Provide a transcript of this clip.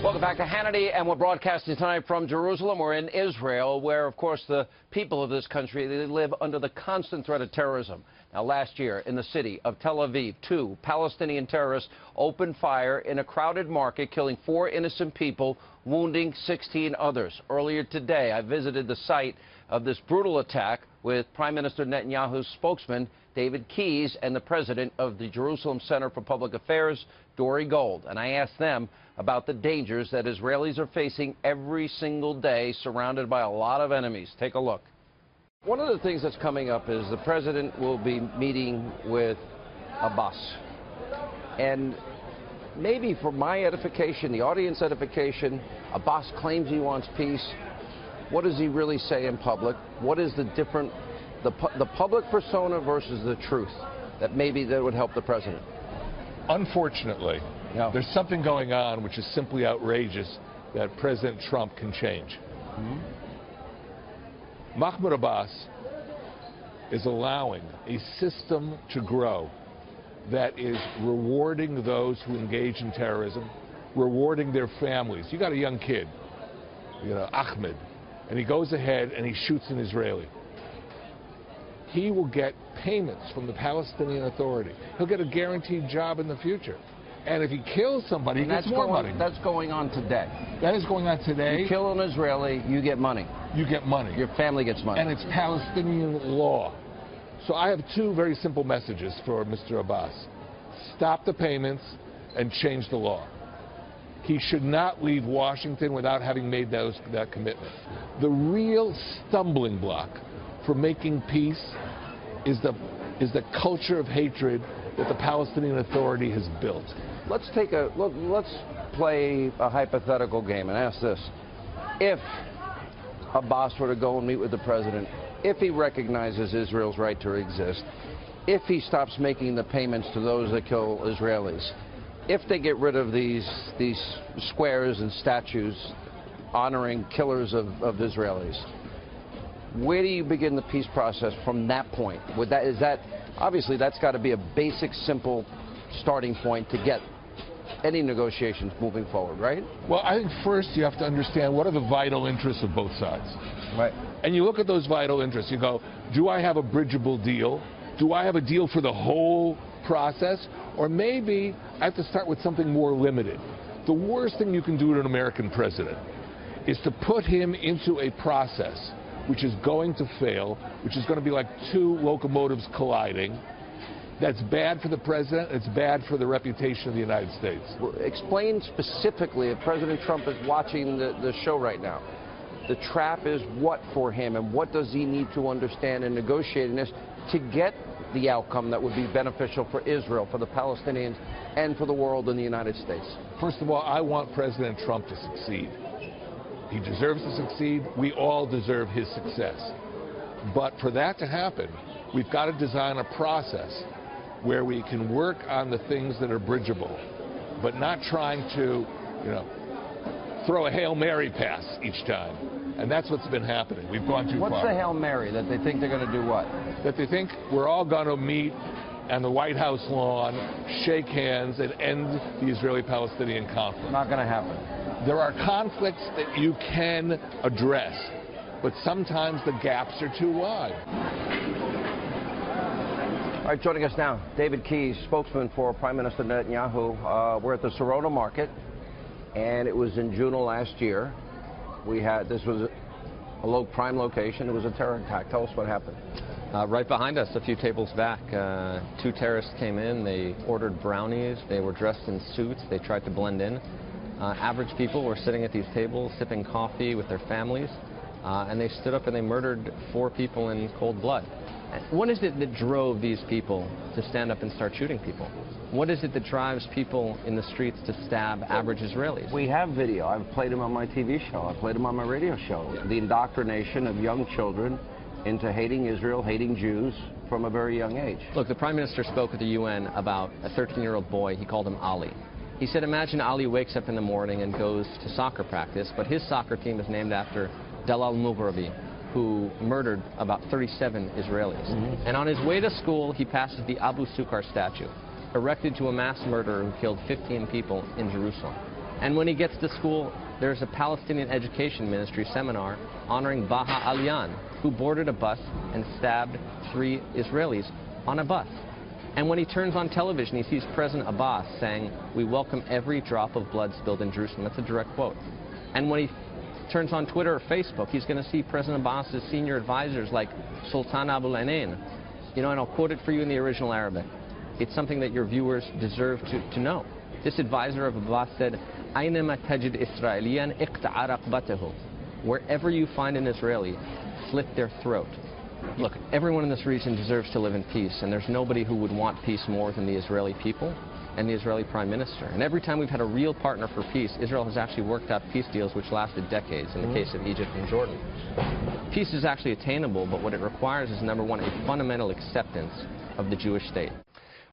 Welcome back to Hannity, and we're broadcasting tonight from Jerusalem. We're in Israel, where, of course, the people of this country, they live under the constant threat of terrorism. Now, last year, in the city of Tel Aviv, 2 Palestinian terrorists opened fire in a crowded market, killing 4 innocent people, wounding 16 others. Earlier today, I visited the site of this brutal attack with Prime Minister Netanyahu's spokesman, David Keyes, and the president of the Jerusalem Center for Public Affairs, Dore Gold. And I asked them about the dangers that Israelis are facing every single day, surrounded by a lot of enemies. Take a look. One of the things that's coming up is the president will be meeting with Abbas. And maybe for my edification, the audience edification, Abbas claims he wants peace. What does he really say in public? What is the different, the public persona versus the truth that maybe that would help the president? Unfortunately, there's something going on which is simply outrageous that President Trump can change. Mahmoud Abbas is allowing a system to grow that is rewarding those who engage in terrorism, rewarding their families. You got a young kid, Ahmed, and he goes ahead and he shoots an Israeli. He will get payments from the Palestinian Authority. He'll get a guaranteed job in the future. And if he kills somebody, he gets more money. That's going on today. That is going on today. You kill an Israeli, you get money. You get money. Your family gets money. And it's Palestinian law. So I have 2 very simple messages for Mr. Abbas. Stop the payments and change the law. He should not leave Washington without having made that commitment. The real stumbling block for making peace is the culture of hatred that the Palestinian Authority has built. Let's play a hypothetical game and ask this. If Abbas were to go and meet with the president, if he recognizes Israel's right to exist, if he stops making the payments to those that kill Israelis, if they get rid of these squares and statues honoring killers of Israelis, where do you begin the peace process from that point? Obviously, that's got to be a basic, simple starting point to get any negotiations moving forward, right? Well, I think first you have to understand what are the vital interests of both sides. Right. And you look at those vital interests. You go, do I have a bridgeable deal? Do I have a deal for the whole process? Or maybe I have to start with something more limited. The worst thing you can do to an American president is to put him into a process which is going to fail, which is going to be like 2 locomotives colliding. That's bad for the president. It's bad for the reputation of the United States. Well, explain specifically, if President Trump is watching the show right now, the trap is what for him, and what does he need to understand in negotiating this to get the outcome that would be beneficial for Israel, for the Palestinians, and for the world and the United States? First of all, I want President Trump to succeed. He deserves to succeed. We all deserve his success. But for that to happen, we've got to design a process where we can work on the things that are bridgeable, but not trying to, throw a Hail Mary pass each time. And that's what's been happening. We've gone too far. What's the Hail Mary? That they think they're going to do what? That they think we're all going to meet on the White House lawn, shake hands, and end the Israeli-Palestinian conflict. Not going to happen. There are conflicts that you can address, but sometimes the gaps are too wide. All right, joining us now, David Keyes, spokesman for Prime Minister Netanyahu. We're at the Soroda Market, and it was in June of last year. This was a low prime location. It was a terror attack. Tell us what happened. Right behind us, a few tables back, 2 terrorists came in. They ordered brownies. They were dressed in suits. They tried to blend in. Average people were sitting at these tables, sipping coffee with their families, and they stood up and they murdered 4 people in cold blood. What is it that drove these people to stand up and start shooting people? What is it that drives people in the streets to stab average Israelis? We have video. I've played them on my TV show. I played them on my radio show. The indoctrination of young children into hating Israel, hating Jews from a very young age. Look, the Prime Minister spoke at the UN about a 13-year-old boy. He called him Ali. He said, imagine Ali wakes up in the morning and goes to soccer practice, but his soccer team is named after Dalal Mughrabi, who murdered about 37 Israelis. And on his way to school, he passes the Abu Sukar statue, erected to a mass murderer who killed 15 people in Jerusalem. And when he gets to school, there's a Palestinian Education Ministry seminar honoring Baha Alian, who boarded a bus and stabbed 3 Israelis on a bus. And when he turns on television, he sees President Abbas saying, "We welcome every drop of blood spilled in Jerusalem." That's a direct quote. And when he turns on Twitter or Facebook, he's going to see President Abbas's senior advisors like Sultan Abu Al-Ain. You know, and I'll quote it for you in the original Arabic. It's something that your viewers deserve to know. This advisor of Abbas said, "Aynama tajid Israeliyan iqta'a raqbatahu." Wherever you find an Israeli, slit their throat. Look, everyone in this region deserves to live in peace, and there's nobody who would want peace more than the Israeli people and the Israeli Prime Minister. And every time we've had a real partner for peace, Israel has actually worked out peace deals which lasted decades, in the case of Egypt and Jordan. Peace is actually attainable, but what it requires is, number one, a fundamental acceptance of the Jewish state.